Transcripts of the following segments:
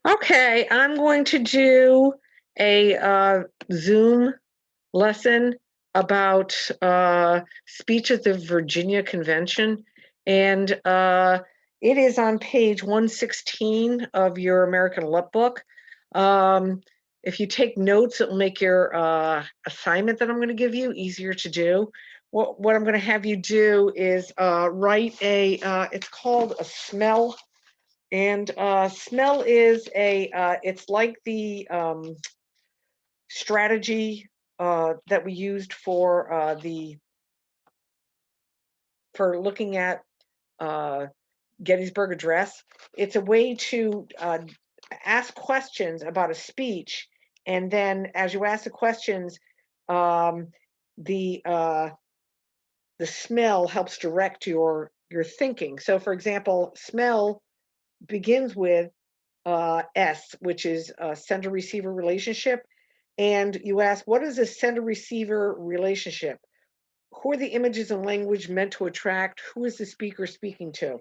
Okay, I'm going to do a Zoom lesson about speech at the Virginia Convention, and it is on page 116 of your American Lit book. If you take notes, it will make your assignment that I'm going to give you easier to do. What I'm going to have you do is write it's called a smell. And smell is it's like the strategy that we used for for looking at uh, Gettysburg Address. It's a way to ask questions about a speech, and then as you ask the questions, um, the uh, the smell helps direct your thinking. So, for example, smell begins with S, which is a sender receiver relationship. And you ask, what is a sender receiver relationship? Who are the images and language meant to attract? Who is the speaker speaking to?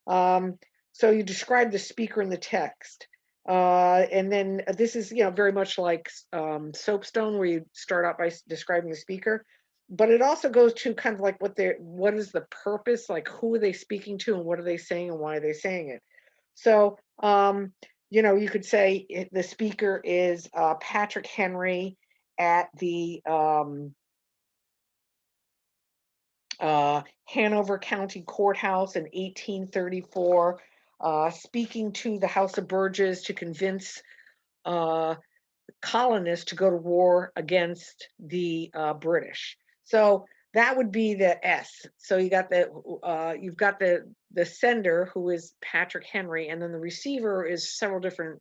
Um, so you describe the speaker in the text. And then this is, very much like Soapstone, where you start out by describing the speaker. But it also goes to kind of like what is the purpose, like who are they speaking to and what are they saying and why are they saying it? So, you could say the speaker is Patrick Henry at the Hanover County Courthouse in 1834, speaking to the House of Burgesses to convince uh, colonists to go to war against the British. So that would be the S. So you've got the sender, who is Patrick Henry, and then the receiver is several different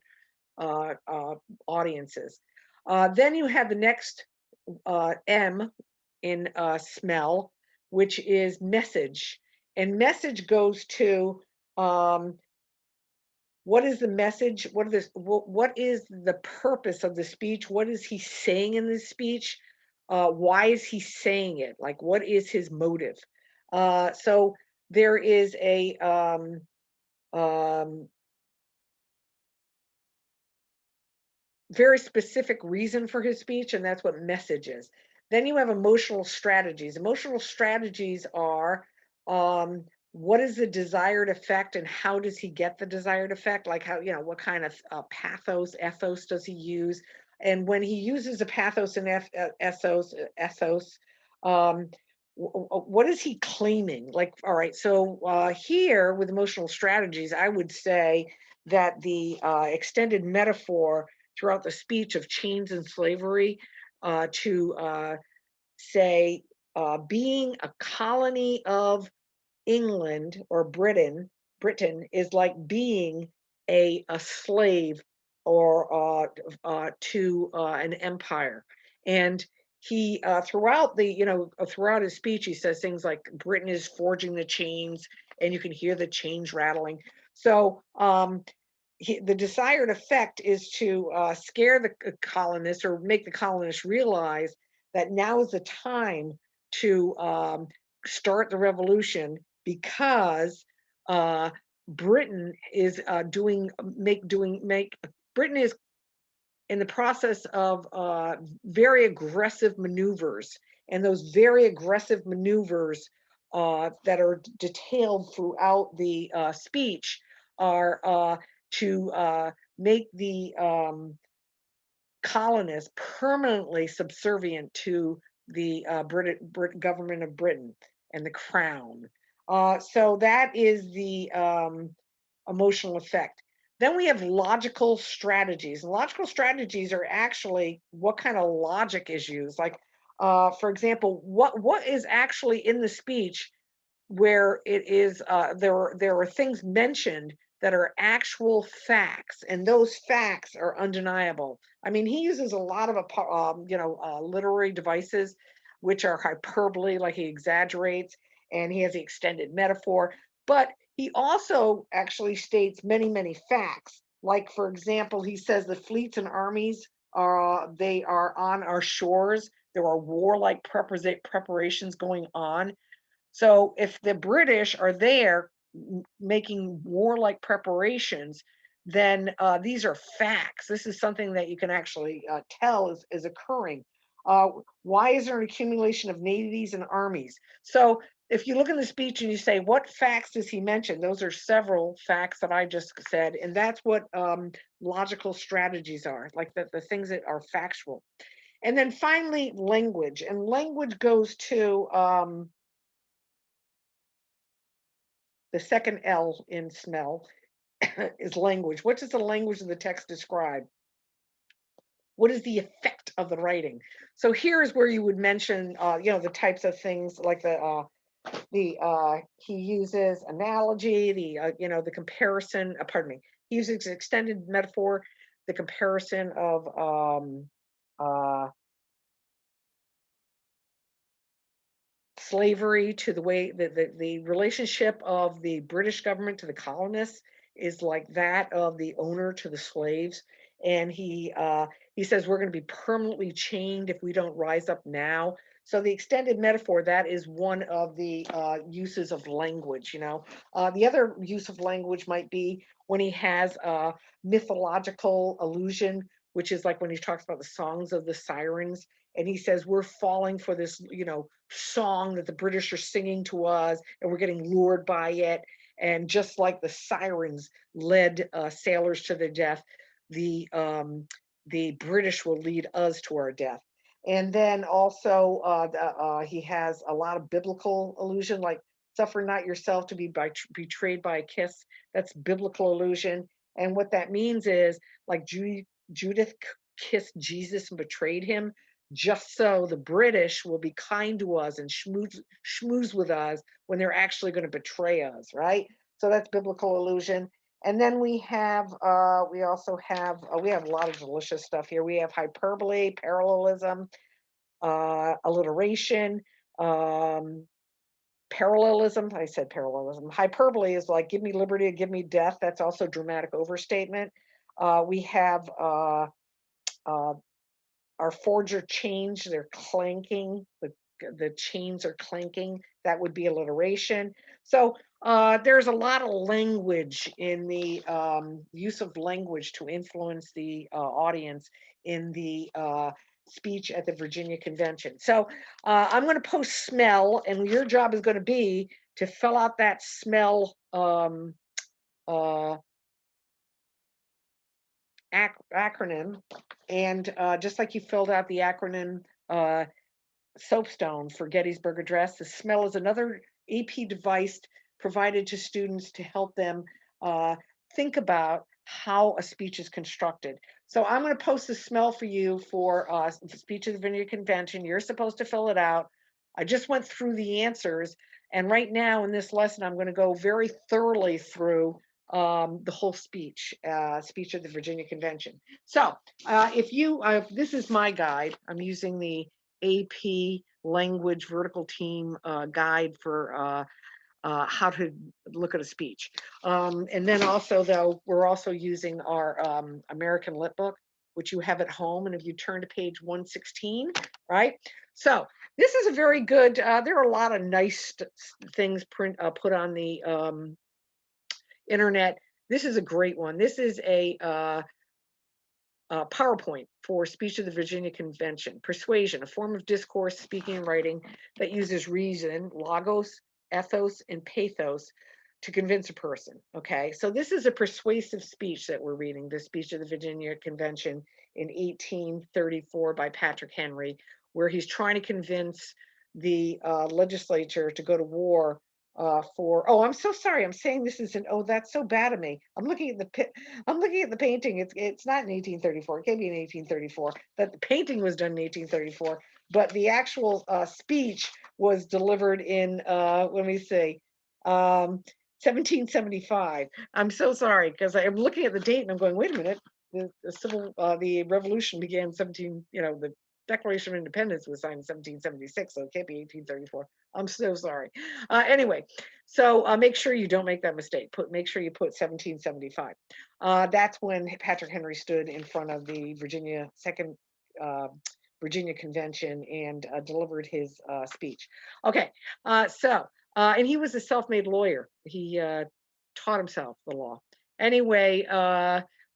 uh, uh, audiences. Then you have the next M in smell, which is message. And message goes to um, what is the message? What is the purpose of the speech? What is he saying in this speech? Why is he saying it? Like, what is his motive? So there is a um, very specific reason for his speech, and that's what message is. Then you have emotional strategies. Emotional strategies are what is the desired effect and how does he get the desired effect? Like what kind of ethos does he use? And when he uses a pathos and ethos, um, what is he claiming? Like, all right, so here with emotional strategies, I would say that the extended metaphor throughout the speech of chains and slavery to say being a colony of England or Britain is like being a slave or to an empire. And he throughout his speech he says things like Britain is forging the chains, and you can hear the chains rattling. So the desired effect is to scare the colonists or make the colonists realize that now is the time to start the revolution, because uh, Britain is Britain is in the process of very aggressive maneuvers, and those very aggressive maneuvers that are detailed throughout the speech are to make the colonists permanently subservient to the government of Britain and the crown. So that is the emotional effect. Then we have logical strategies. And logical strategies are actually what kind of logic is used. Like, for example, what is actually in the speech where it is there are things mentioned that are actual facts, and those facts are undeniable. I mean, he uses a lot of literary devices, which are hyperbole, like he exaggerates, and he has the extended metaphor. But he also actually states many facts. Like, for example, he says the fleets and armies they are on our shores. There are warlike preparations going on. So if the British are there making warlike preparations, then these are facts. This is something that you can actually tell is occurring. Uh, why is there an accumulation of navies and armies? So if you look in the speech and you say, what facts does he mention? Those are several facts that I just said. And that's what logical strategies are, like the things that are factual. And then finally, language. And language goes to the second L in smell is language. What does the language of the text describe? What is the effect of the writing? So here is where you would mention, the types of things like he uses analogy, the comparison. Pardon me. He uses extended metaphor, the comparison of uh, slavery to the way that the relationship of the British government to the colonists is like that of the owner to the slaves. And he says we're going to be permanently chained if we don't rise up now. So the extended metaphor, that is one of the uses of language. The other use of language might be when he has a mythological allusion, which is like when he talks about the songs of the sirens, and he says we're falling for this song that the British are singing to us, and we're getting lured by it. And just like the sirens led sailors to their death, the British will lead us to our death. And then also he has a lot of biblical allusion, like suffer not yourself to be betrayed by a kiss. That's biblical allusion. And what that means is like Judith kissed Jesus and betrayed him, just so the British will be kind to us and schmooze with us when they're actually going to betray us, right? So that's biblical illusion. And then we also have, we have a lot of delicious stuff here. We have hyperbole, parallelism, alliteration, um, parallelism. I said parallelism. Hyperbole is like, give me liberty, give me death. That's also dramatic overstatement. We have our forger chains, they're clanking, the chains are clanking. That would be alliteration. So there's a lot of language in the use of language to influence the audience in the speech at the Virginia Convention. So I'm going to post smell, and your job is going to be to fill out that smell uh, acronym. And just like you filled out the acronym soapstone for Gettysburg Address, the smell is another AP device provided to students to help them uh, think about how a speech is constructed. So I'm going to post the smell for you for the speech of the Virginia Convention. You're supposed to fill it out. I just went through the answers. And right now in this lesson, I'm going to go very thoroughly through the whole speech of the Virginia Convention. So if this is my guide, I'm using the AP language vertical team guide for how to look at a speech. And then also, though, we're also using our American Lit book, which you have at home. And if you turn to page 116, right? So this is a very good, there are a lot of nice things put on the internet. This is a great one. This is a PowerPoint for Speech of the Virginia Convention. Persuasion, a form of discourse, speaking, and writing that uses reason, logos, ethos, and pathos to convince a person. Okay, so this is a persuasive speech that we're reading, the Speech of the Virginia Convention in 1834 by Patrick Henry, where he's trying to convince the legislature to go to war I'm so sorry. I'm saying this is that's so bad of me. I'm looking at the painting. It's not in 1834. It can't be in 1834. That the painting was done in 1834, but the actual speech was delivered in let me see, 1775. I'm so sorry because I'm looking at the date and I'm going, wait a minute. The revolution began 17. The Declaration of Independence was signed in 1776, so it can't be 1834. I'm so sorry. Anyway, so make sure you don't make that mistake. Make sure you put 1775. That's when Patrick Henry stood in front of the second Virginia Convention and delivered his speech. Okay, and he was a self-made lawyer. He taught himself the law. Anyway,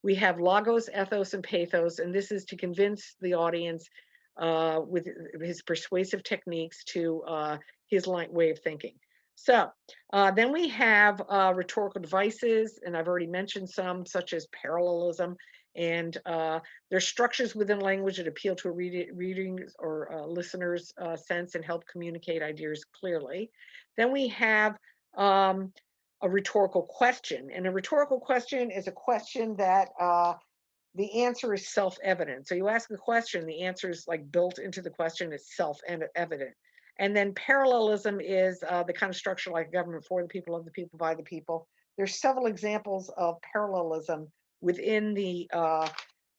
we have logos, ethos, and pathos, and this is to convince the audience with his persuasive techniques to his way of thinking. So then we have rhetorical devices, and I've already mentioned some, such as parallelism, and there's structures within language that appeal to a reading or listener's sense and help communicate ideas clearly. Then we have um, a rhetorical question. And a rhetorical question is a question that the answer is self-evident. So you ask a question, the answer is like built into the question, it's self-evident. And then parallelism is the kind of structure like government for the people, of the people, by the people. There's several examples of parallelism within the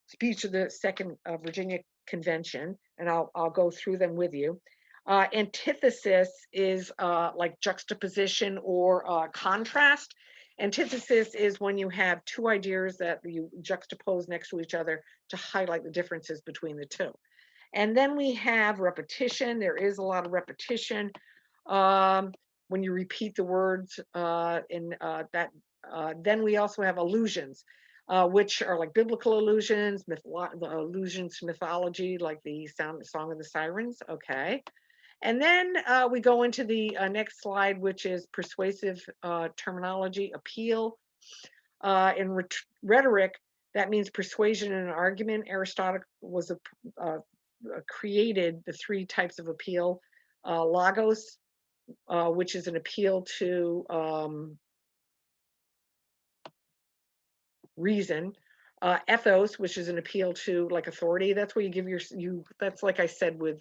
speech of the Second Virginia Convention, and I'll go through them with you. Antithesis is like juxtaposition or contrast. Antithesis is when you have two ideas that you juxtapose next to each other to highlight the differences between the two. And then we have repetition. There is a lot of repetition. When you repeat the words in that, then we also have allusions, which are like biblical allusions, allusions to mythology, like the Song of the Sirens. Okay. And then we go into the next slide, which is persuasive terminology, appeal. In rhetoric, that means persuasion in an argument. Aristotle was created the three types of appeal: logos, which is an appeal to reason; ethos, which is an appeal to like authority. That's where you give you. That's like I said with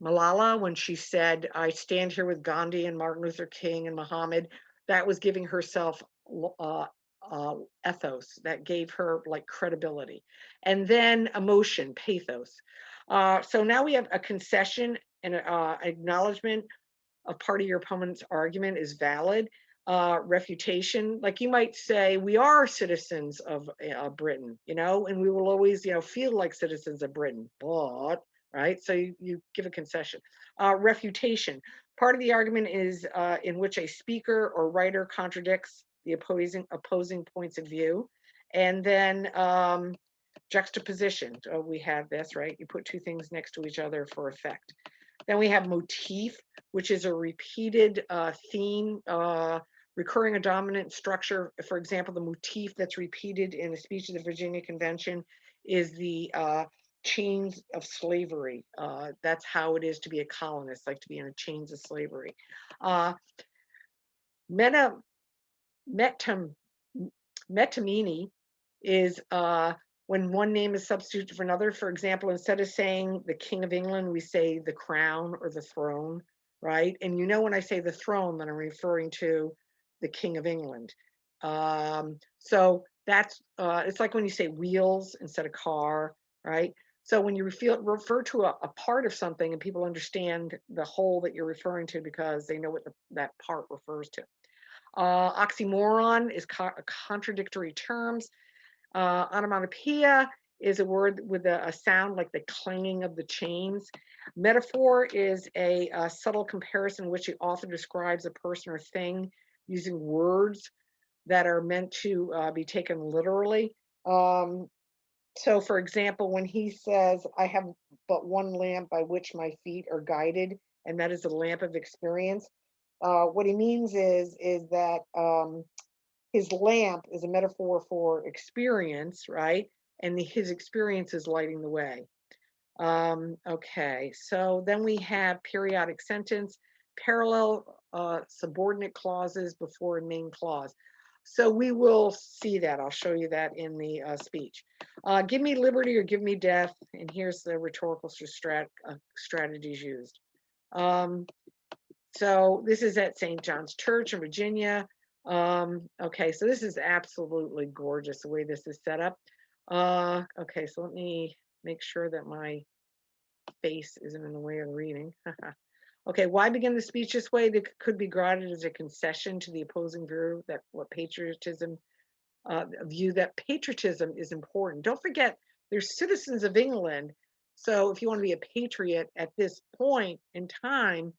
Malala when she said, "I stand here with Gandhi and Martin Luther King and Muhammad." That was giving herself uh, ethos that gave her like credibility. And then emotion, pathos. So now we have a concession and acknowledgement of part of your opponent's argument is valid. Refutation, like you might say, we are citizens of Britain, and we will always, feel like citizens of Britain, but, right? So you give a concession. Refutation, part of the argument is in which a speaker or writer contradicts the opposing points of view. And then juxtaposition, we have this, right? You put two things next to each other for effect. Then we have motif, which is a repeated theme, recurring a dominant structure. For example, the motif that's repeated in the speech of the Virginia Convention is the chains of slavery. That's how it is to be a colonist, like to be in the chains of slavery. Meta, metam, metamini is when one name is substituted for another. For example, instead of saying the King of England, we say the crown or the throne, right? And when I say the throne, then I'm referring to the King of England. So that's it's like when you say wheels instead of car, right? So when you refer to a part of something and people understand the whole that you're referring to because they know what that part refers to. Oxymoron is contradictory terms. Onomatopoeia is a word with a sound like the clanging of the chains. Metaphor is a subtle comparison in which the author describes a person or thing using words that are meant to be taken literally. So, for example, when he says, "I have but one lamp by which my feet are guided, and that is the lamp of experience," what he means is that his lamp is a metaphor for experience, right? And his experience is lighting the way. Okay, so then we have periodic sentence, parallel subordinate clauses before a main clause. So we will see that. I'll show you that in the speech. Give me liberty or give me death. And here's the rhetorical strategies used. So this is at St. John's Church in Virginia. Okay, so this is absolutely gorgeous the way this is set up. Okay, so let me make sure that my face isn't in the way of reading. Okay, why begin the speech this way? That could be granted as a concession to the opposing view that view that patriotism is important. Don't forget, they're citizens of England. So if you want to be a patriot at this point in time,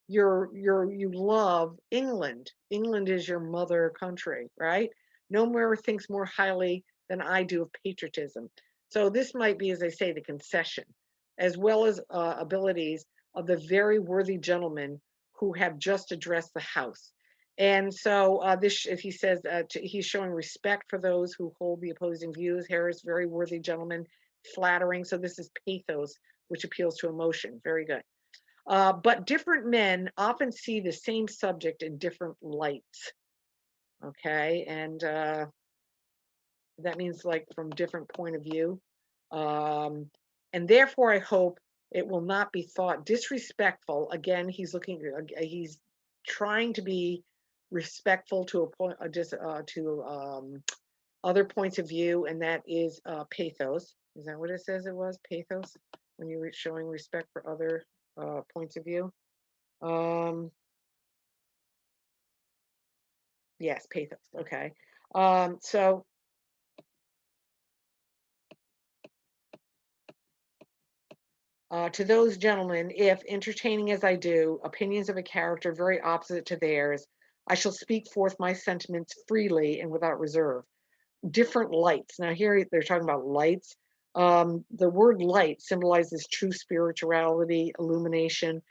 you love England. England is your mother country, right? No more thinks more highly than I do of patriotism. So this might be, as I say, the concession, as well as abilities of the very worthy gentleman who have just addressed the House. And so this, if he says he's showing respect for those who hold the opposing views. Harris, very worthy gentleman, flattering. So this is pathos, which appeals to emotion. Very good. But different men often see the same subject in different lights. Okay, and that means like from different point of view. Um, and therefore, I hope it will not be thought disrespectful. Again, he's trying to be respectful to a point, just to other points of view, and that is pathos. Is that what it says it was? Pathos, when you're showing respect for other points of view. Um, yes, pathos. Okay. So to those gentlemen, if entertaining as I do opinions of a character very opposite to theirs, I shall speak forth my sentiments freely and without reserve. Different lights. Now, here they're talking about lights. The word light symbolizes true spirituality, illumination,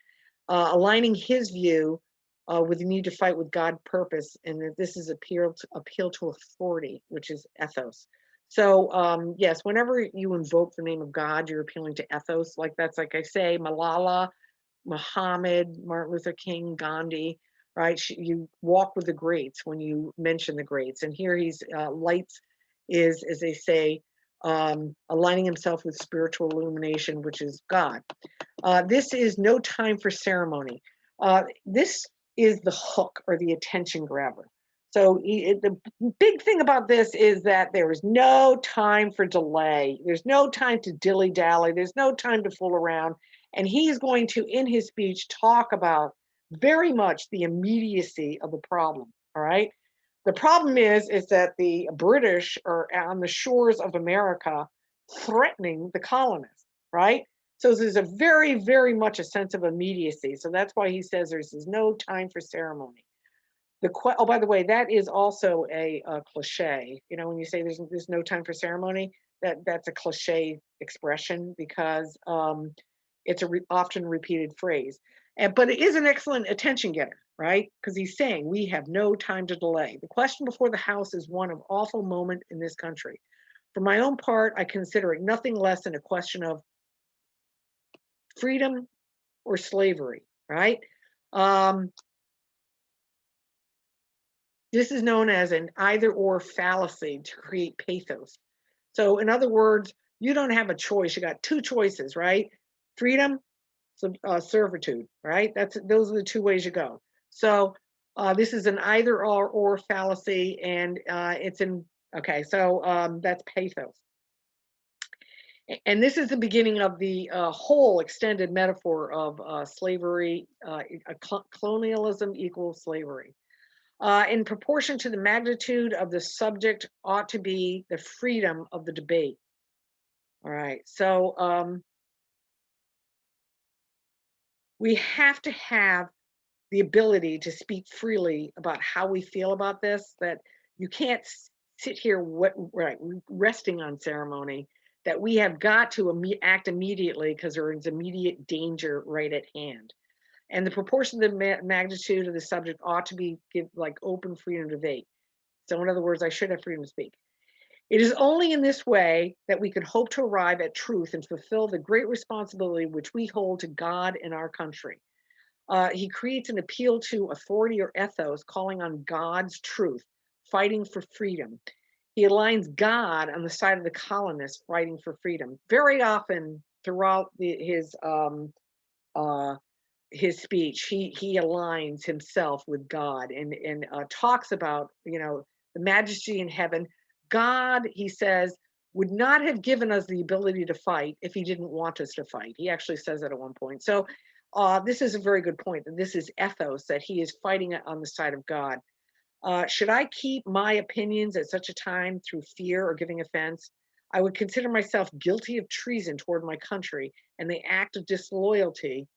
aligning his view with the need to fight with God purpose, and that this is appeal to authority, which is ethos. So yes, whenever you invoke the name of God, you're appealing to ethos. Like that's like I say, Malala, Muhammad, Martin Luther King, Gandhi, right? You walk with the greats when you mention the greats. And here he's lights is, as they say, aligning himself with spiritual illumination, which is God. This is no time for ceremony. This is the hook or the attention grabber. So the big thing about this is that there is no time for delay. There's no time to dilly dally. There's no time to fool around. And he's going to, in his speech, talk about very much the immediacy of the problem. All right. The problem is that the British are on the shores of America threatening the colonists, right? So there's a very, very much a sense of immediacy. So that's why he says there's no time for ceremony. Oh, by the way, that is also a cliche. You know, when you say there's no time for ceremony, that's a cliche expression because it's a often repeated phrase. But it is an excellent attention getter, right? Because he's saying we have no time to delay. The question before the House is one of awful moment in this country. For my own part, I consider it nothing less than a question of freedom or slavery, right? Um, this is known as an either or fallacy to create pathos. So, in other words, you don't have a choice. You got two choices, right? Freedom, servitude, right? Those are the two ways you go. So, this is an either or fallacy, and it's in okay. So that's pathos. And this is the beginning of the whole extended metaphor of slavery. Colonialism equals slavery. In proportion to the magnitude of the subject ought to be the freedom of the debate. All right, so we have to have the ability to speak freely about how we feel about this, that you can't sit here right, resting on ceremony, that we have got to act immediately because there is immediate danger right at hand. And the proportion of the magnitude of the subject ought to be like open freedom to debate. So in other words, I should have freedom to speak. It is only in this way that we can hope to arrive at truth and fulfill the great responsibility which we hold to God and our country. He creates an appeal to authority or ethos, calling on God's truth, fighting for freedom. He aligns God on the side of the colonists fighting for freedom. Very often throughout his speech, he aligns himself with God and talks about the majesty in heaven. God, he says, would not have given us the ability to fight if he didn't want us to fight. He actually says that at one point. So this is a very good point, that this is ethos, that he is fighting on the side of God. Should I keep my opinions at such a time through fear or giving offense? I would consider myself guilty of treason toward my country and the act of disloyalty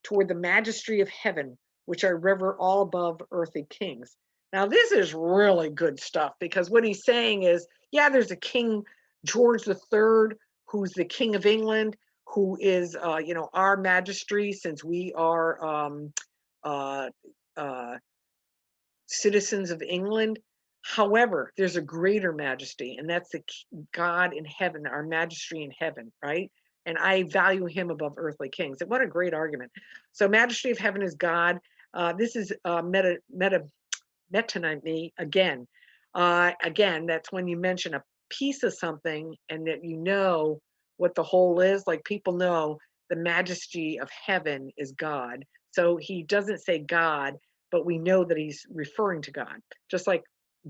toward the majesty of heaven, which I rever all above earthly kings. Now, this is really good stuff because what he's saying is, yeah, there's a King George III, who's the King of England, who is, our majesty since we are uh, uh, citizens of England. However, there's a greater majesty, and that's the God in heaven, our majesty in heaven, right? And I value him above earthly kings. And what a great argument. So, majesty of heaven is God. This is metonymy again. Again, that's when you mention a piece of something and that you know what the whole is. Like people know the majesty of heaven is God. So he doesn't say God, but we know that he's referring to God. Just like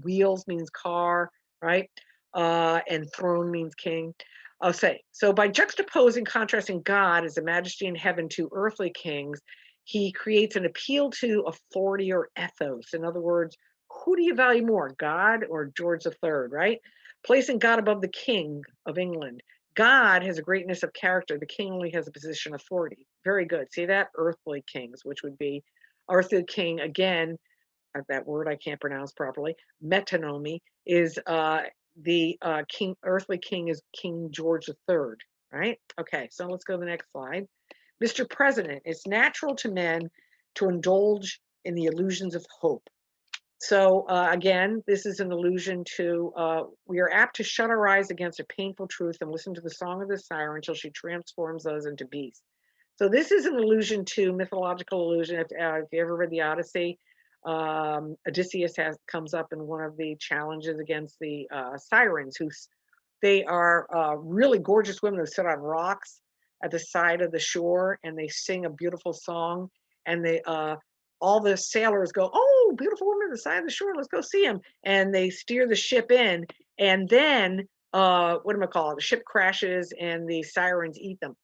wheels means car, right? And throne means king. I'll say so by juxtaposing, contrasting God as a majesty in heaven to earthly kings, he creates an appeal to authority or ethos. In other words, who do you value more, God or George III, right? Placing God above the King of England. God has a greatness of character. The king only has a position of authority. Very good. See that? Earthly kings, which would be earthly king again. That word I can't pronounce properly. Metonymy is the king. Earthly king is King George III. Right? Okay. So let's go to the next slide. Mr. President, it's natural to men to indulge in the illusions of hope. So again, this is an allusion to we are apt to shut our eyes against a painful truth and listen to the song of the siren until she transforms us into beasts. So this is an allusion to mythological allusion. If you ever read the Odyssey, Odysseus comes up in one of the challenges against the sirens, they are really gorgeous women who sit on rocks at the side of the shore and they sing a beautiful song. And they all the sailors go, "Oh, beautiful woman at the side of the shore, let's go see him." And they steer the ship in, and then what am I call it? The ship crashes and the sirens eat them.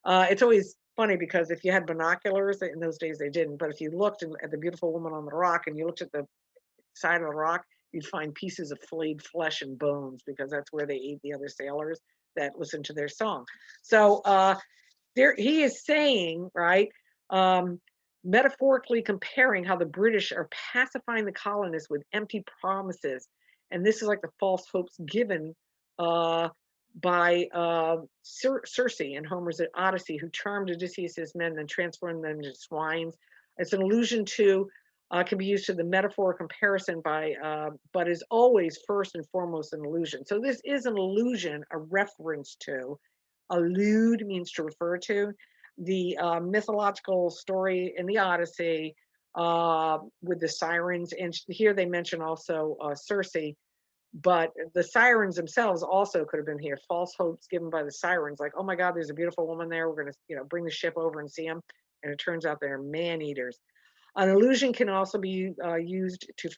It's always funny because if you had binoculars, in those days they didn't, but if you looked at the beautiful woman on the rock and you looked at the side of the rock, you'd find pieces of flayed flesh and bones because that's where they ate the other sailors that listened to their song. So there he is saying, right, um, metaphorically comparing how the British are pacifying the colonists with empty promises. And this is like the false hopes given uh, by Circe in Homer's Odyssey, who charmed Odysseus' men and transformed them into swines. It's an allusion to, can be used to the metaphor comparison by, but is always first and foremost an allusion. So this is an allusion, a reference to. Allude means to refer to the mythological story in the Odyssey with the sirens. And here they mention also Circe, but the sirens themselves also could have been here. False hopes given by the sirens, like, "Oh my God, there's a beautiful woman there. We're going to, bring the ship over and see them." And it turns out they're man eaters. An illusion can also be used to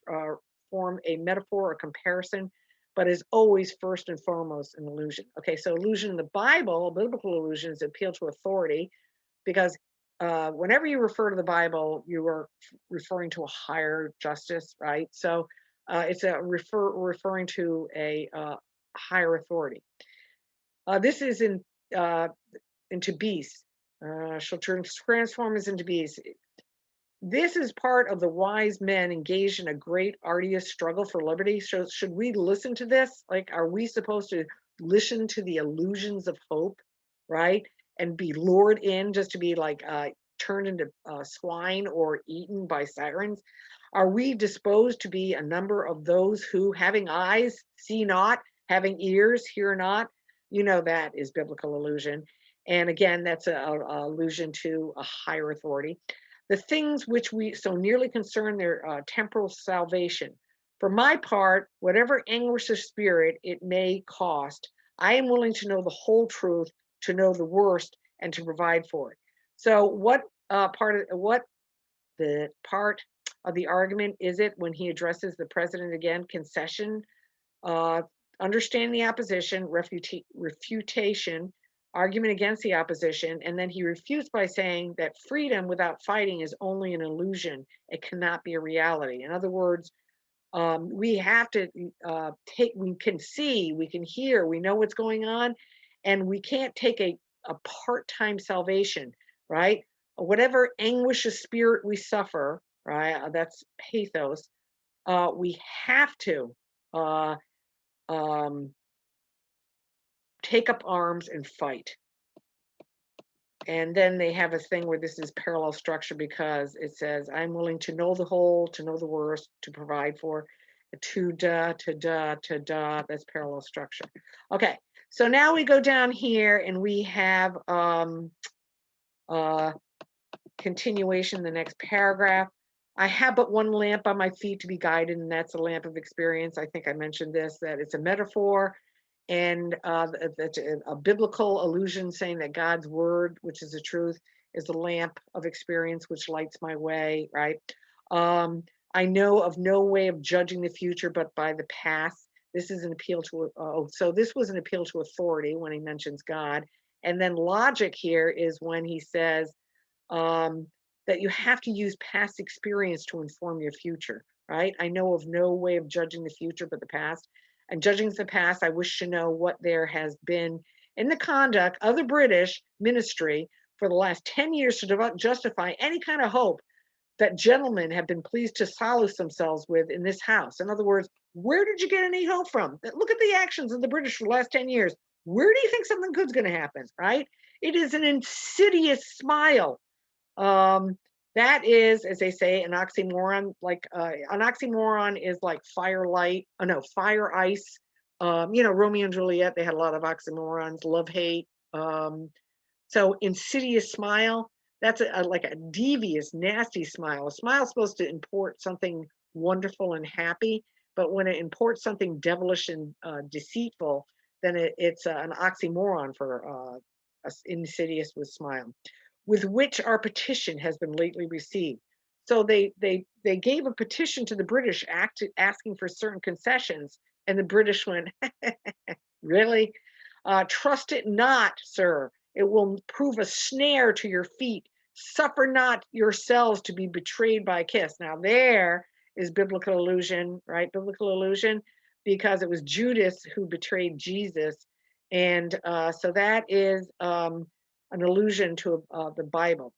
form a metaphor or comparison, but is always first and foremost an illusion. Okay, so illusion in the Bible, biblical illusions appeal to authority because whenever you refer to the Bible, you are referring to a higher justice, right? So it's referring to a higher authority. This is into beasts. She'll transform us into beasts. This is part of the wise men engaged in a great arduous struggle for liberty. So should we listen to this? Like, are we supposed to listen to the illusions of hope, right? And be lured in just to be like turned into swine or eaten by sirens? Are we disposed to be a number of those who, having eyes, see not, having ears, hear not? You know that is biblical illusion. And again, that's a allusion to a higher authority. The things which we so nearly concern their temporal salvation. For my part, whatever anguish of spirit it may cost, I am willing to know the whole truth, to know the worst, and to provide for it. So, what the part of the argument is it when he addresses the president again? Concession, uh, understand the opposition, refutation, argument against the opposition, and then he refutes by saying that freedom without fighting is only an illusion. It cannot be a reality. In other words, we have to we can see, we can hear, we know what's going on, and we can't take a part-time salvation, right? Whatever anguish of spirit we suffer, right? That's pathos. we have to uh, um, take up arms and fight. And then they have a thing where this is parallel structure because it says, I'm willing to know the whole, to know the worst, to provide for, to da, to da, to da. That's parallel structure. Okay, so now we go down here and we have continuation, the next paragraph. I have but one lamp on my feet to be guided, and that's a lamp of experience. I think I mentioned this, that it's a metaphor and that's a biblical allusion saying that God's word, which is the truth, is the lamp of experience which lights my way, right? I know of no way of judging the future but by the past. This is an appeal to, so this was an appeal to authority when he mentions God. And then logic here is when he says, um, that you have to use past experience to inform your future, right? I know of no way of judging the future but the past. And judging the past, I wish to know what there has been in the conduct of the British ministry for the last 10 years to justify any kind of hope that gentlemen have been pleased to solace themselves with in this house. In other words, where did you get any hope from? Look at the actions of the British for the last 10 years. Where do you think something good's going to happen, right? It is an insidious smile. Um, that is, as they say, an oxymoron. Like an oxymoron is like fire light. Oh no, fire ice. Romeo and Juliet. They had a lot of oxymorons. Love hate. So insidious smile. That's like a devious, nasty smile. A smile is supposed to import something wonderful and happy, but when it imports something devilish and deceitful, then it's an oxymoron for insidious with smile, with which our petition has been lately received. So they gave a petition to the British asking for certain concessions, and the British went, really? Trust it not, sir. It will prove a snare to your feet. Suffer not yourselves to be betrayed by a kiss. Now, there is biblical allusion, right? Biblical allusion, because it was Judas who betrayed Jesus. And so that is an allusion to the Bible.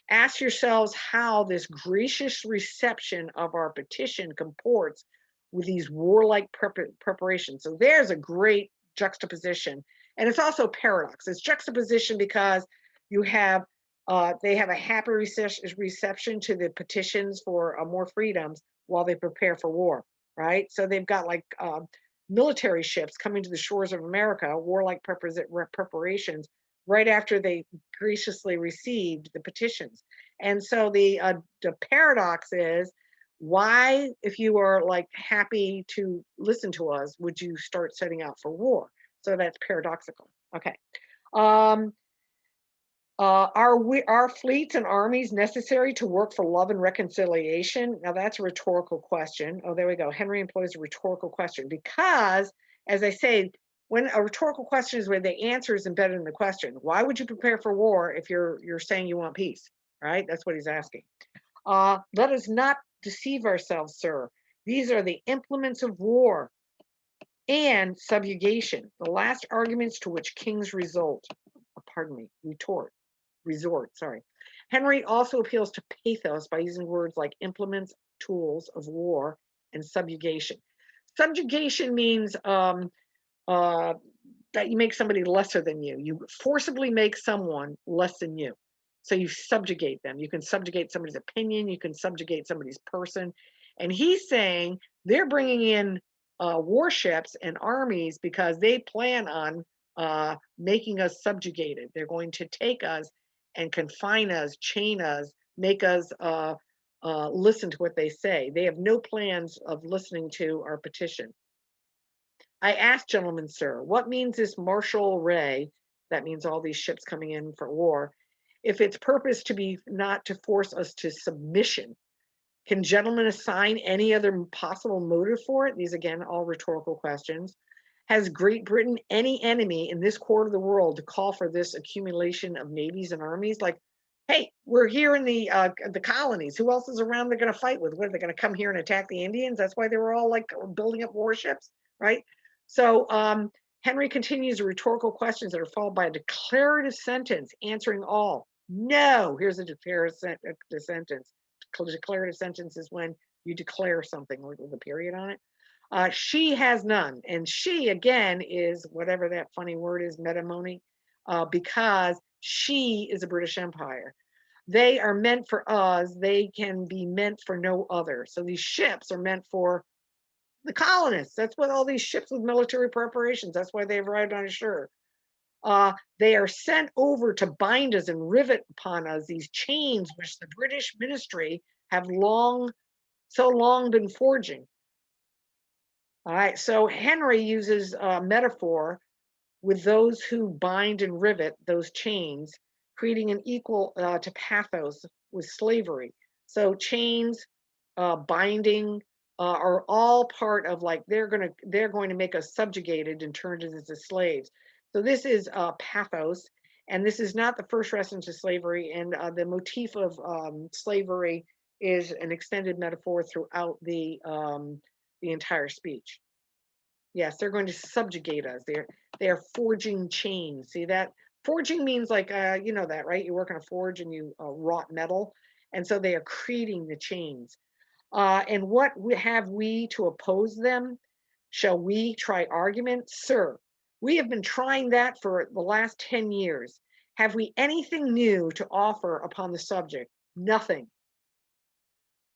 Ask yourselves how this gracious reception of our petition comports with these warlike preparations. So there's a great juxtaposition. And it's also paradox. It's juxtaposition because you have they have a happy reception to the petitions for more freedoms while they prepare for war, right? So they've got like military ships coming to the shores of America, warlike preparations, right after they graciously received the petitions. And so the paradox is, why, if you are like happy to listen to us, would you start setting out for war? So that's paradoxical. Okay. Um, are fleets and armies necessary to work for love and reconciliation? Now that's a rhetorical question. Oh, there we go. Henry employs a rhetorical question because, as I say, when a rhetorical question is where the answer is embedded in the question. Why would you prepare for war if you're saying you want peace? Right? That's what he's asking. Let us not deceive ourselves, sir. These are the implements of war and subjugation, the last arguments to which kings resort, sorry. Henry also appeals to pathos by using words like implements, tools of war, and subjugation. Subjugation means that you make somebody lesser than you. You forcibly make someone less than you. So you subjugate them. You can subjugate somebody's opinion. You can subjugate somebody's person. And he's saying they're bringing in warships and armies because they plan on making us subjugated. They're going to take us and confine us, chain us, make us listen to what they say. They have no plans of listening to our petition. I asked, gentlemen, sir, what means this martial array? That means all these ships coming in for war. If its purpose to be not to force us to submission, can gentlemen assign any other possible motive for it? These, again, all rhetorical questions. Has Great Britain any enemy in this quarter of the world to call for this accumulation of navies and armies? Like, hey, we're here in the colonies. Who else is around they're going to fight with? What, are they going to come here and attack the Indians? That's why they were all like building up warships, right? So Henry continues the rhetorical questions that are followed by a declarative sentence answering all. No, here's a declarative sentence. Declarative sentence is when You declare something with a period on it. She has none. And she, again, is whatever that funny word is, metamony, because she is a British Empire. They are meant for us. They can be meant for no other. So these ships are meant for the colonists. That's what all these ships with military preparations, that's why they arrived on shore. They are sent over to bind us and rivet upon us these chains which the British ministry have so long been forging. All right, so Henry uses a metaphor with those who bind and rivet those chains, creating an equal to pathos with slavery. So chains, binding, are all part of like they're going to make us subjugated and turned us into slaves. So this is pathos, and this is not the first reference to slavery. And the motif of slavery is an extended metaphor throughout the entire speech. Yes, they're going to subjugate us. They are forging chains. See that? Forging means like you know that, right? You work on a forge and you wrought metal, and so they are creating the chains. And what have we to oppose them? Shall we try argument? Sir, we have been trying that for the last 10 years. Have we anything new to offer upon the subject? Nothing.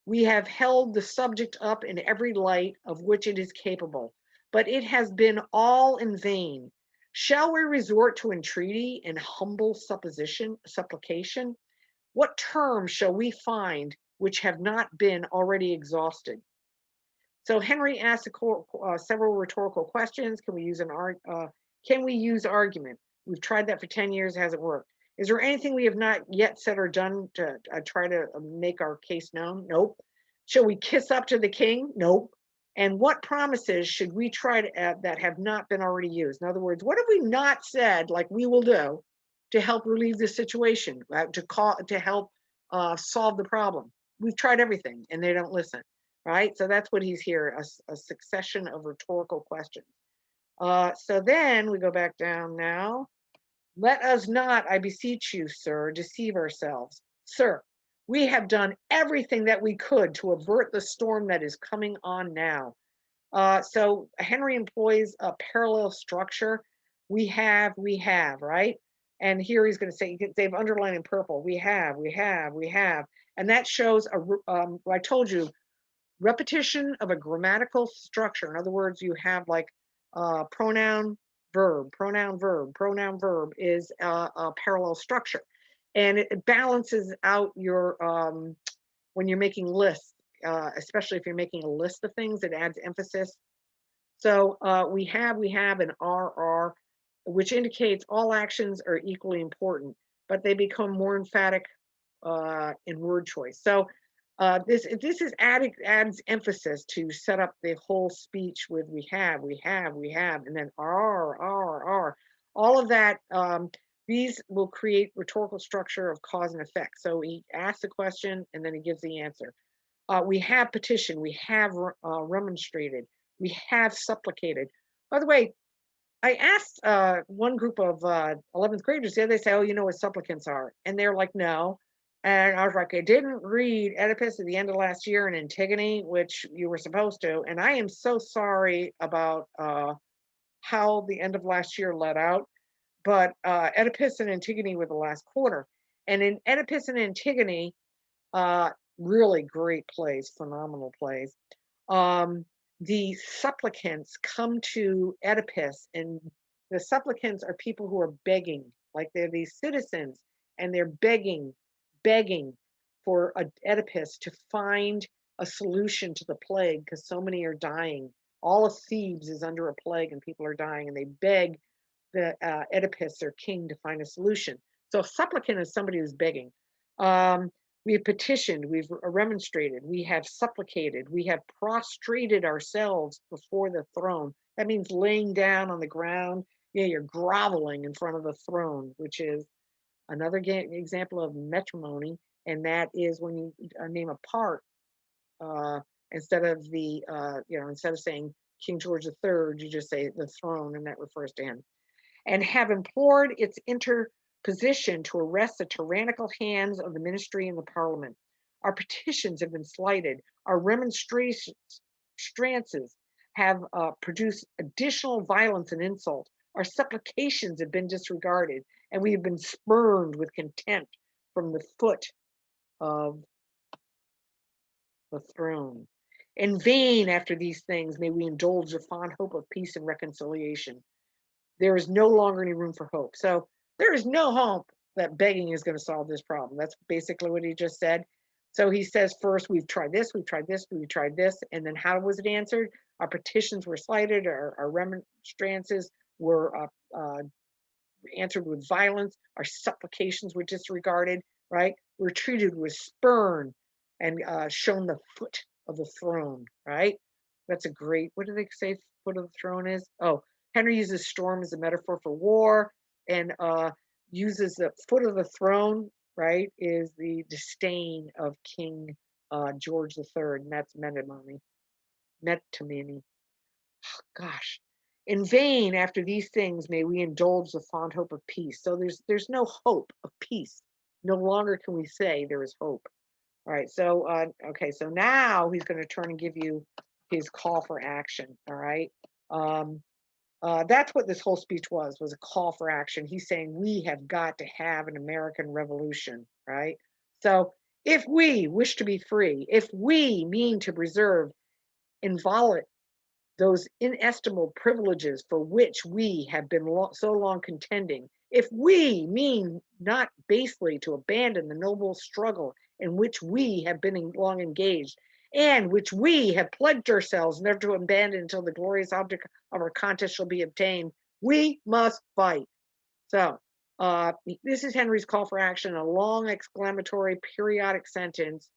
We have held the subject up in every light of which it is capable, but it has been all in vain. Shall we resort to entreaty and humble supplication? What terms shall we find which have not been already exhausted? So Henry asked several rhetorical questions. Can we use argument? We've tried that for 10 years, it hasn't worked. Is there anything we have not yet said or done to try to make our case known? Nope. Shall we kiss up to the king? Nope. And what promises should we try to add that have not been already used? In other words, what have we not said, like we will do, to help relieve the situation, to help solve the problem? We've tried everything, and they don't listen, right? So that's what he's here, a succession of rhetorical questions. So then we go back down now. Let us not, I beseech you, sir, deceive ourselves. Sir, we have done everything that we could to avert the storm that is coming on now. So Henry employs a parallel structure. We have, right? And here he's going to say, they've underlined in purple, we have. And that shows, I told you, repetition of a grammatical structure. In other words, you have like pronoun, verb, pronoun, verb, pronoun, verb is a parallel structure. And it balances out your, when you're making lists, especially if you're making a list of things, it adds emphasis. So we have, an are, which indicates all actions are equally important, but they become more emphatic in word choice. So this adds emphasis to set up the whole speech with we have, and then are. All of that, these will create rhetorical structure of cause and effect. So he asks a question and then he gives the answer. We have petitioned, we have remonstrated, we have supplicated. By the way, I asked one group of 11th graders the other day, say, oh, you know what supplicants are? And they're like, no. And I was like, I didn't read Oedipus at the end of last year and Antigone, which you were supposed to. And I am so sorry about how the end of last year let out. But Oedipus and Antigone were the last quarter. And in Oedipus and Antigone, uh, really great plays, phenomenal plays. Um, the supplicants come to Oedipus, and the supplicants are people who are begging, like they're these citizens, and they're begging for Oedipus to find a solution to the plague because so many are dying. All of Thebes is under a plague and people are dying, and they beg the Oedipus, their king, to find a solution. So a supplicant is somebody who's begging. Um, we have petitioned, we've remonstrated, we have supplicated, we have prostrated ourselves before the throne. That means laying down on the ground. Yeah, you're groveling in front of the throne, which is another example of matrimony. And that is when you name a part uh, instead of instead of saying King George III, you just say the throne, and that refers to him. And have implored its interposition to arrest the tyrannical hands of the ministry and the parliament. Our petitions have been slighted. Our remonstrances have produced additional violence and insult. Our supplications have been disregarded, and we have been spurned with contempt from the foot of the throne. In vain, after these things, may we indulge the fond hope of peace and reconciliation. There is no longer any room for hope. So there is no hope that begging is going to solve this problem. That's basically what he just said. So he says, first, we've tried this, we've tried this, we've tried this. And then how was it answered? Our petitions were slighted, our remonstrances were answered with violence, our supplications were disregarded, right? We're treated with spurn and shown the foot of the throne, right? That's a great, what do they say foot of the throne is? Oh, Henry uses storm as a metaphor for war and uses the foot of the throne, right, is the disdain of King George III, and that's Metamini. Gosh, in vain after these things may we indulge the fond hope of peace. So there's no hope of peace. No longer can we say there is hope. All right, so okay, so now he's going to turn and give you his call for action. All right, that's what this whole speech was a call for action. He's saying we have got to have an American Revolution. Right. So if we wish to be free, if we mean to preserve inviolate those inestimable privileges for which we have been so long contending, if we mean not basely to abandon the noble struggle in which we have been long engaged, and which we have pledged ourselves never to abandon until the glorious object of our contest shall be obtained, we must fight. So this is Henry's call for action, a long exclamatory periodic sentence.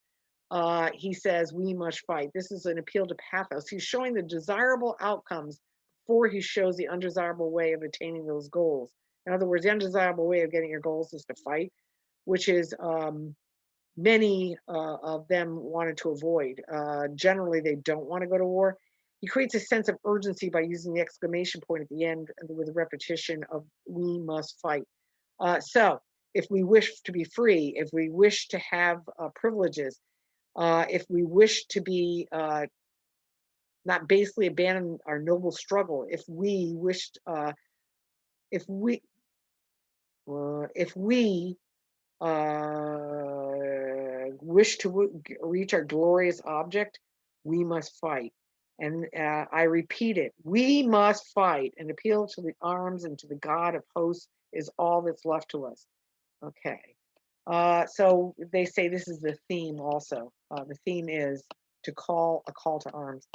He says, we must fight. This is an appeal to pathos. He's showing the desirable outcomes before he shows the undesirable way of attaining those goals. In other words, the undesirable way of getting your goals is to fight, which is many of them wanted to avoid. Generally, they don't want to go to war. He creates a sense of urgency by using the exclamation point at the end with a repetition of we must fight. So if we wish to be free, if we wish to have privileges, if we wish to be not basically abandon our noble struggle, if we wished, if we wish to reach our glorious object, we must fight. And I repeat it, we must fight. And appeal to the arms and to the God of hosts is all that's left to us. Okay. So they say this is the theme also. The theme is to call a call to arms.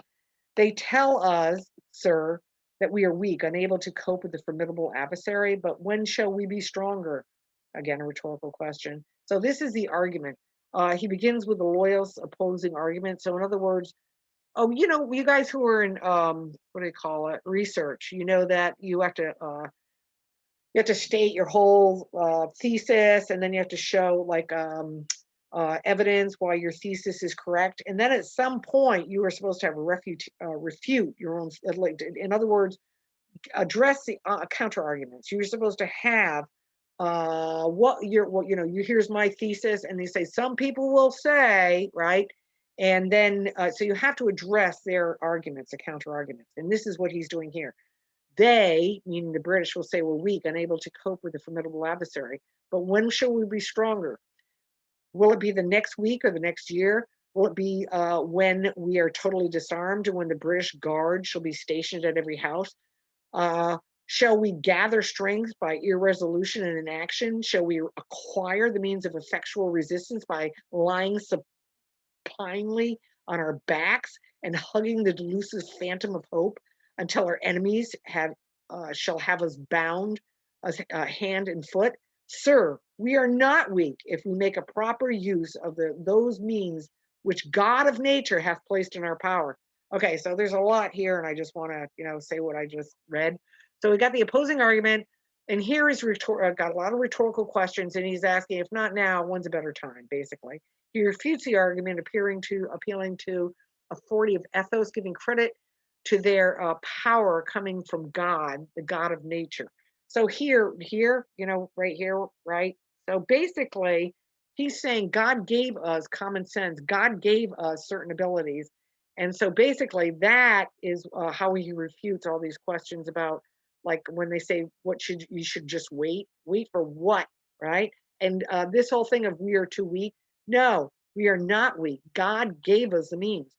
They tell us, sir, that we are weak, unable to cope with the formidable adversary, but when shall we be stronger? Again, a rhetorical question. So this is the argument. He begins with the loyalist opposing argument. So in other words, oh, you guys who are in what do you call it, research, you know that you have to state your whole thesis, and then you have to show like evidence why your thesis is correct. And then at some point, you are supposed to have a refute your own. In other words, address the counter arguments. You're supposed to have here's my thesis, and they say some people will say, right, and then so you have to address their arguments, the counter arguments, and this is what he's doing here. They, meaning the British, will say we're weak, unable to cope with a formidable adversary. But when shall we be stronger? Will it be the next week or the next year? Will it be when we are totally disarmed and when the British Guard shall be stationed at every house? Shall we gather strength by irresolution and inaction? Shall we acquire the means of effectual resistance by lying supinely on our backs and hugging the delusive phantom of hope until our enemies shall have us bound as hand and foot? Sir, we are not weak if we make a proper use of those means which God of nature hath placed in our power. Okay, so there's a lot here, and I just want to, say what I just read. So we got the opposing argument, and here is got a lot of rhetorical questions, and he's asking, if not now, when's a better time, basically. He refutes the argument, appealing to authority of ethos, giving credit to their power coming from God, the God of nature. So here, right here, right? So basically, he's saying God gave us common sense. God gave us certain abilities. And so basically that is how he refutes all these questions about, like, when they say what should you should just wait for what, right? And this whole thing of we are too weak. No, we are not weak. God gave us the means.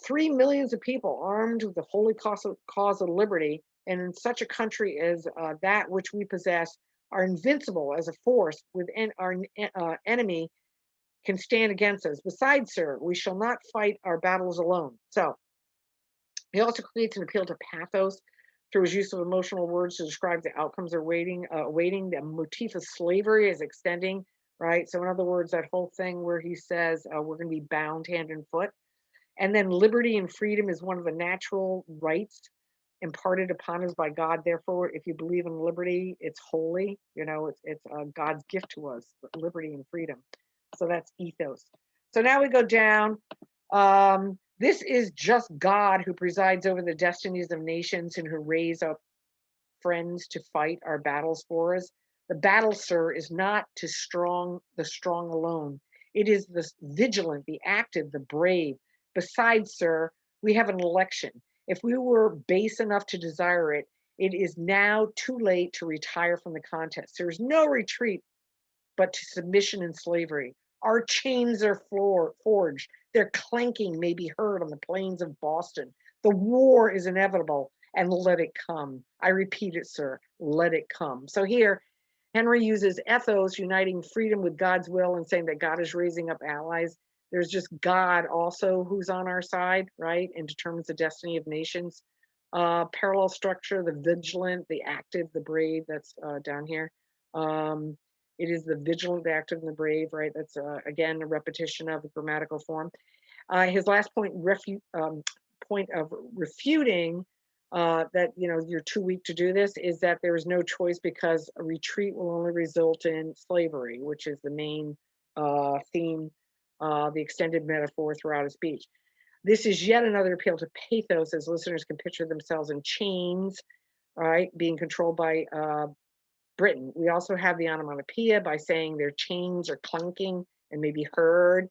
3 millions of people armed with the holy cause of liberty, and in such a country as that which we possess, are invincible as a force with our enemy can stand against us. Besides, sir, we shall not fight our battles alone. So he also creates an appeal to pathos through his use of emotional words to describe the outcomes awaiting. The motif of slavery is extending, right? So in other words, that whole thing where he says we're going to be bound hand and foot. And then liberty and freedom is one of the natural rights imparted upon us by God. Therefore, if you believe in liberty, it's holy. You know, it's God's gift to us, liberty and freedom. So that's ethos. So now we go down. This is just God who presides over the destinies of nations and who raise up friends to fight our battles for us. The battle, sir, is not the strong alone. It is the vigilant, the active, the brave. Besides, sir, we have an election. If we were base enough to desire it, it is now too late to retire from the contest. There is no retreat but to submission and slavery. Our chains are forged. Their clanking may be heard on the plains of Boston. The war is inevitable, and let it come. I repeat it, sir, let it come. So here, Henry uses ethos, uniting freedom with God's will and saying that God is raising up allies. There's just God also who's on our side, right, and determines the destiny of nations. Parallel structure, the vigilant, the active, the brave, that's down here. Um, it is the vigilant, the active, and the brave, right? That's, again, a repetition of the grammatical form. His last point of refuting that, you know, you're too weak to do this is that there is no choice because a retreat will only result in slavery, which is the main theme, the extended metaphor throughout his speech. This is yet another appeal to pathos as listeners can picture themselves in chains, right, being controlled by Britain. We also have the onomatopoeia by saying their chains are clanking and may be heard.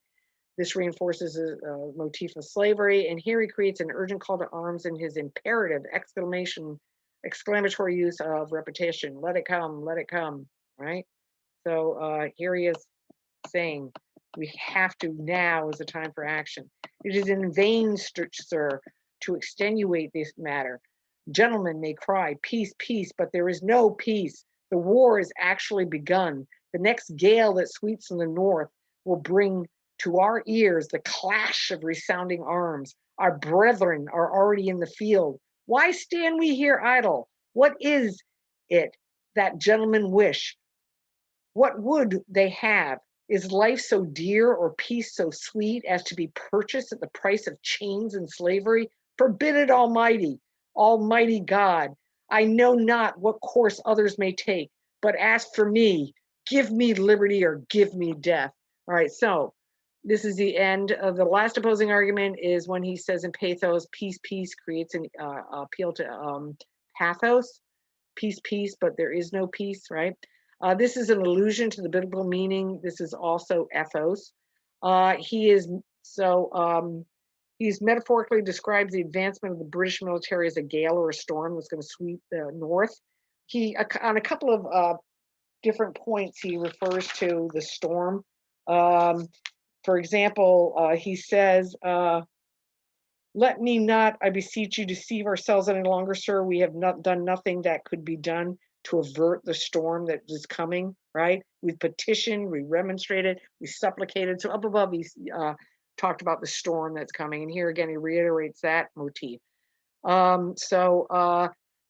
This reinforces a motif of slavery. And here he creates an urgent call to arms in his imperative exclamatory use of repetition. Let it come, right? So here he is saying, we have to, now is the time for action. It is in vain, sir, to extenuate this matter. Gentlemen may cry, peace, peace, but there is no peace. The war is actually begun. The next gale that sweeps from the north will bring to our ears the clash of resounding arms. Our brethren are already in the field. Why stand we here idle? What is it that gentlemen wish? What would they have? Is life so dear or peace so sweet as to be purchased at the price of chains and slavery? Forbid it, Almighty God. I know not what course others may take, but as for me, give me liberty or give me death. All right, so this is the end of the last opposing argument is when he says in pathos, peace, peace, creates an appeal to pathos, peace, peace, but there is no peace, right? This is an allusion to the biblical meaning. This is also ethos. He is so he's metaphorically describes the advancement of the British military as a gale or a storm that's going to sweep the north. He on a couple of different points he refers to the storm. For example, he says, "Let me not, I beseech you, deceive ourselves any longer, sir. We have not done nothing that could be done to avert the storm that is coming, right? We've petitioned, we remonstrated, we supplicated." So up above, he's talked about the storm that's coming. And here again, he reiterates that motif.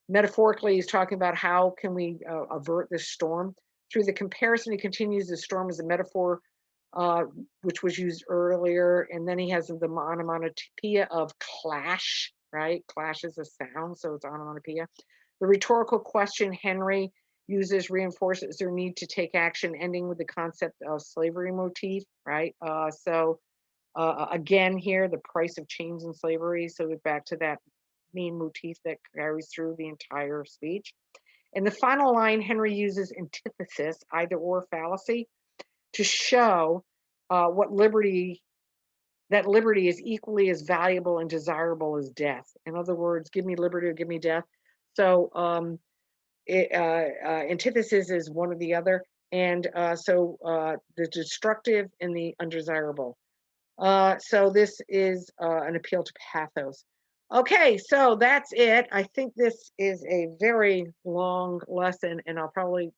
Metaphorically, he's talking about how can we avert this storm. Through the comparison, he continues the storm as a metaphor uh, which was used earlier. And then he has the onomatopoeia of clash, right? Clash is a sound, so it's onomatopoeia. The rhetorical question Henry uses reinforces their need to take action, ending with the concept of slavery motif, right? Again, here, the price of chains and slavery. So we're back to that main motif that carries through the entire speech. In the final line, Henry uses antithesis, either or fallacy. to show what that liberty is equally as valuable and desirable as death. In other words, give me liberty or give me death. So antithesis is one or the other, and the destructive and the undesirable. So this is an appeal to pathos. Okay, so that's it. I think this is a very long lesson, and I'll probably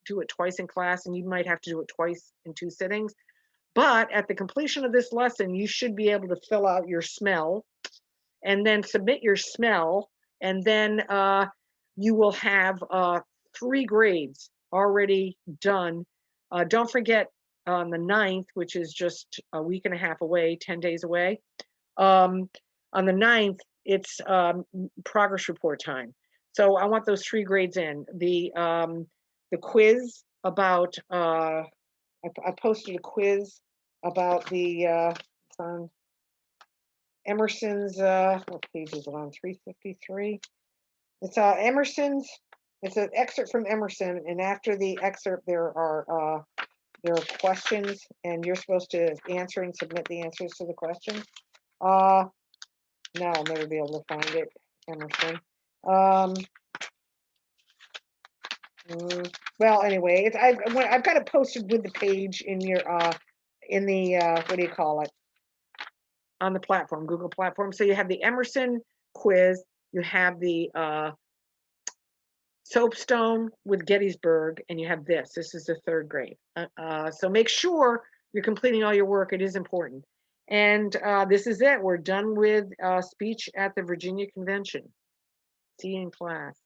do it twice in class, and you might have to do it twice in 2 sittings. But at the completion of this lesson, you should be able to fill out your smell and then submit your smell, and then you will have 3 grades already done. Don't forget on the 9th, which is just a week and a half away, 10 days away. On the 9th, it's progress report time. So I want those 3 grades in. The quiz about, I posted a quiz about the, it's on Emerson's, what page is it on, 353? It's Emerson's, it's an excerpt from Emerson, and after the excerpt there are questions, and you're supposed to answer and submit the answers to the questions. Now I'll never be able to find it, Emerson. Well, anyway, I've got it posted with the page in your in the what do you call it, on the platform, Google platform. So you have the Emerson quiz, you have the soapstone with Gettysburg, and you have this. This is the 3rd grade. So make sure you're completing all your work. It is important. And this is it. We're done with speech at the Virginia Convention. See you in class.